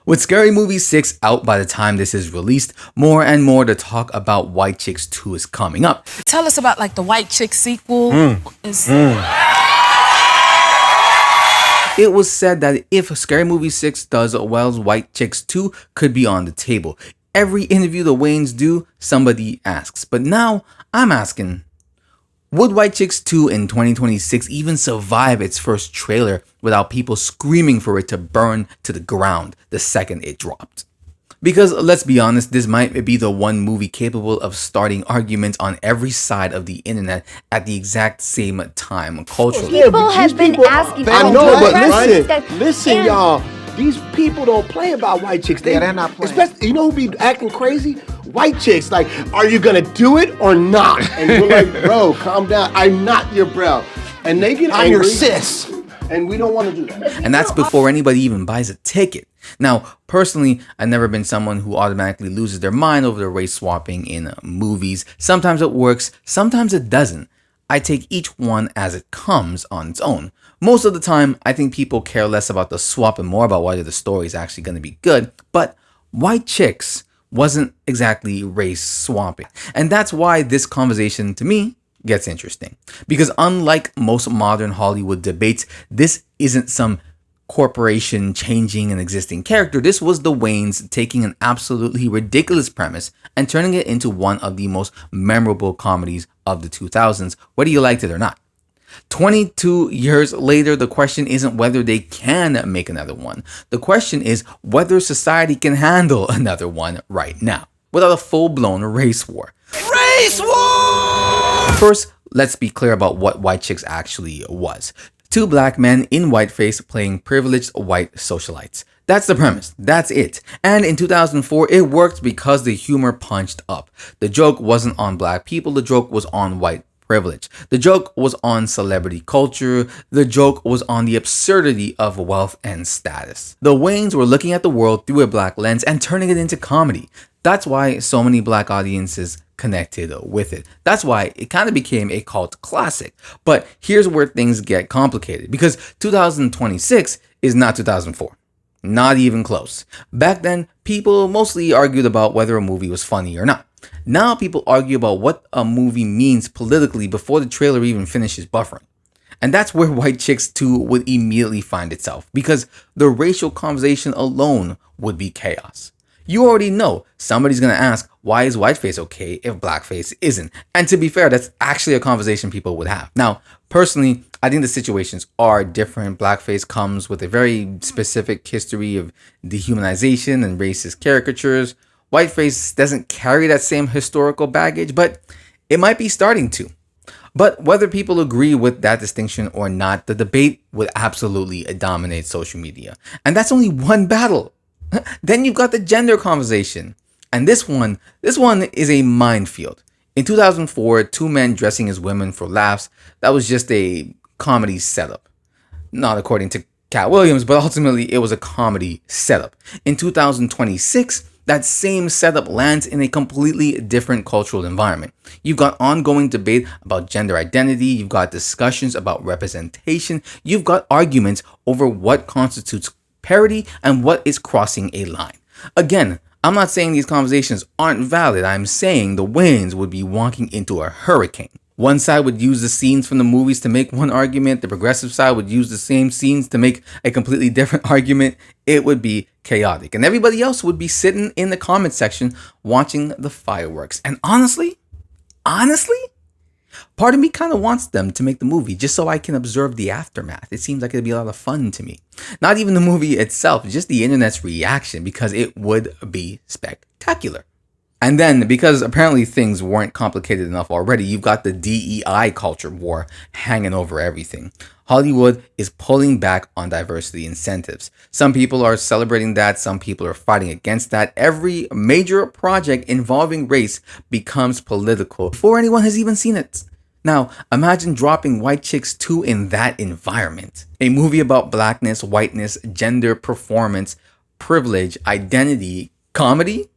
With Scary Movie 6 out by the time this is released, more and more to talk about White Chicks 2 is coming up. Tell us about like the White Chick sequel. It was said that if Scary Movie 6 does well, White Chicks 2 could be on the table. Every interview the Wayans do, somebody asks. But now, I'm asking, would White Chicks 2 in 2026 even survive its first trailer without people screaming for it to burn to the ground the second it dropped? Because let's be honest, this might be the one movie capable of starting arguments on every side of the internet at the exact same time culturally. People have been asking. I know, but listen, y'all. These people don't play about white chicks. They're not playing. Especially, you know who be acting crazy? White chicks. Like, are you gonna do it or not? And we're like, bro, calm down. I'm not your bro. And they get angry. I'm your sis. And we don't want to do that. And that's before anybody even buys a ticket. Now, personally, I've never been someone who automatically loses their mind over the race swapping in movies. Sometimes it works, sometimes it doesn't. I take each one as it comes on its own. Most of the time, I think people care less about the swap and more about whether the story is actually going to be good. But White Chicks wasn't exactly race swapping. And that's why this conversation, to me, gets interesting. Because unlike most modern Hollywood debates, this isn't some corporation changing an existing character. This was the Wayans taking an absolutely ridiculous premise and turning it into one of the most memorable comedies of the 2000s, whether you liked it or not. 22 years later, the question isn't whether they can make another one. The question is whether society can handle another one right now without a full-blown race war. Race war! First, let's be clear about what White Chicks actually was. Two black men in whiteface playing privileged white socialites. That's the premise. That's it. And in 2004, it worked because the humor punched up. The joke wasn't on black people. The joke was on white privilege. The joke was on celebrity culture. The joke was on the absurdity of wealth and status. The Wayans were looking at the world through a black lens and turning it into comedy. That's why so many black audiences connected with it. That's why it kind of became a cult classic. But here's where things get complicated, because 2026 is not 2004. Not even close. Back then, people mostly argued about whether a movie was funny or not. Now people argue about what a movie means politically before the trailer even finishes buffering. And that's where White Chicks 2 would immediately find itself, because the racial conversation alone would be chaos. You already know somebody's going to ask, why is whiteface okay if blackface isn't? And to be fair, that's actually a conversation people would have. Now, personally, I think the situations are different. Blackface comes with a very specific history of dehumanization and racist caricatures. Whiteface doesn't carry that same historical baggage, but it might be starting to. But whether people agree with that distinction or not, the debate would absolutely dominate social media. And that's only one battle. Then you've got the gender conversation. And this one is a minefield. In 2004, two men dressing as women for laughs, that was just a comedy setup. Not according to Cat Williams, but ultimately it was a comedy setup. In 2026, that same setup lands in a completely different cultural environment. You've got ongoing debate about gender identity, you've got discussions about representation, you've got arguments over what constitutes parody and what is crossing a line. Again, I'm not saying these conversations aren't valid. I'm saying the Wayans would be walking into a hurricane. One side would use the scenes from the movies to make one argument. The progressive side would use the same scenes to make a completely different argument. It would be chaotic. And everybody else would be sitting in the comment section watching the fireworks. And honestly, part of me kind of wants them to make the movie just so I can observe the aftermath. It seems like it'd be a lot of fun to me. Not even the movie itself, just the internet's reaction, because it would be spectacular. And then, because apparently things weren't complicated enough already, you've got the DEI culture war hanging over everything. Hollywood is pulling back on diversity incentives. Some people are celebrating that, some people are fighting against that. Every major project involving race becomes political before anyone has even seen it. Now, imagine dropping White Chicks 2 in that environment. A movie about blackness, whiteness, gender, performance, privilege, identity, comedy?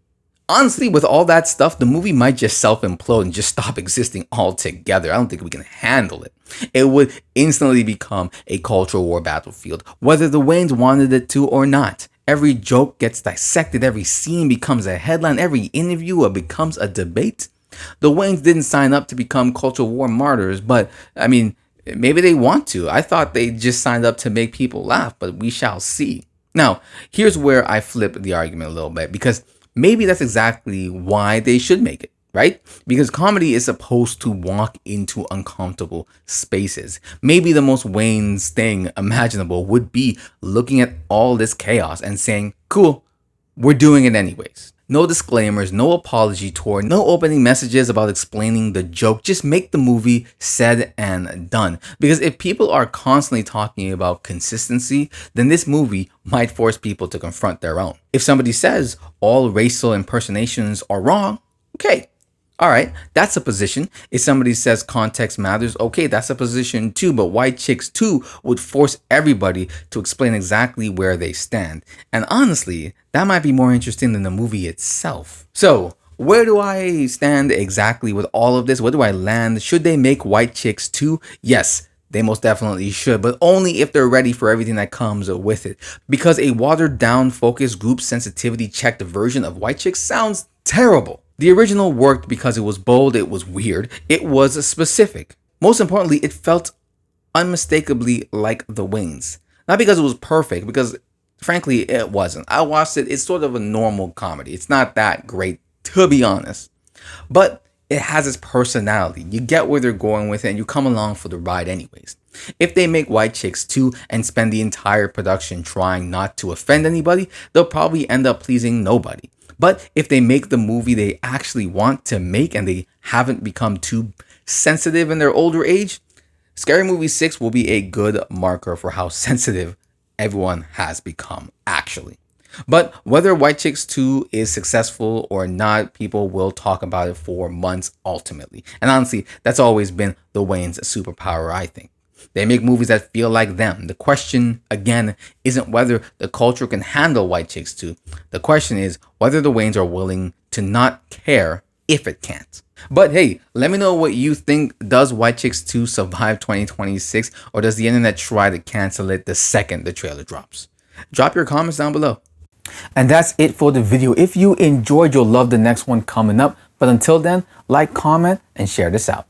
Honestly, with all that stuff, the movie might just self-implode and just stop existing altogether. I don't think we can handle it. It would instantly become a cultural war battlefield, whether the Wayans wanted it to or not. Every joke gets dissected, every scene becomes a headline, every interview becomes a debate. The Waynes didn't sign up to become culture war martyrs, but I mean, maybe they want to. I thought they just signed up to make people laugh, but we shall see. Now, here's where I flip the argument a little bit, because maybe that's exactly why they should make it, right? Because comedy is supposed to walk into uncomfortable spaces. Maybe the most Wayne's thing imaginable would be looking at all this chaos and saying, cool, we're doing it anyways. No disclaimers, no apology tour, no opening messages about explaining the joke. Just make the movie said and done. Because if people are constantly talking about consistency, then this movie might force people to confront their own. If somebody says all racial impersonations are wrong, okay. All right, that's a position. If somebody says context matters, okay, that's a position too. But White Chicks 2 would force everybody to explain exactly where they stand. And honestly, that might be more interesting than the movie itself. So, where do I stand exactly with all of this? Where do I land? Should they make White Chicks 2? Yes, they most definitely should, but only if they're ready for everything that comes with it. Because a watered down, focus group sensitivity checked version of White Chicks sounds terrible. The original worked because it was bold, it was weird, it was specific. Most importantly, it felt unmistakably like the Waynes. Not because it was perfect, because frankly, it wasn't. I watched it, it's sort of a normal comedy. It's not that great, to be honest. But it has its personality. You get where they're going with it and you come along for the ride anyways. If they make White Chicks 2 and spend the entire production trying not to offend anybody, they'll probably end up pleasing nobody. But if they make the movie they actually want to make and they haven't become too sensitive in their older age, Scary Movie 6 will be a good marker for how sensitive everyone has become, actually. But whether White Chicks 2 is successful or not, people will talk about it for months ultimately. And honestly, that's always been the Wayne's superpower, I think. They make movies that feel like them. The question, again, isn't whether the culture can handle White Chicks 2. The question is whether the Waynes are willing to not care if it can't. But hey, let me know what you think. Does White Chicks 2 survive 2026, or does the internet try to cancel it the second the trailer drops? Drop your comments down below. And that's it for the video. If you enjoyed, you'll love the next one coming up. But until then, like, comment, and share this out.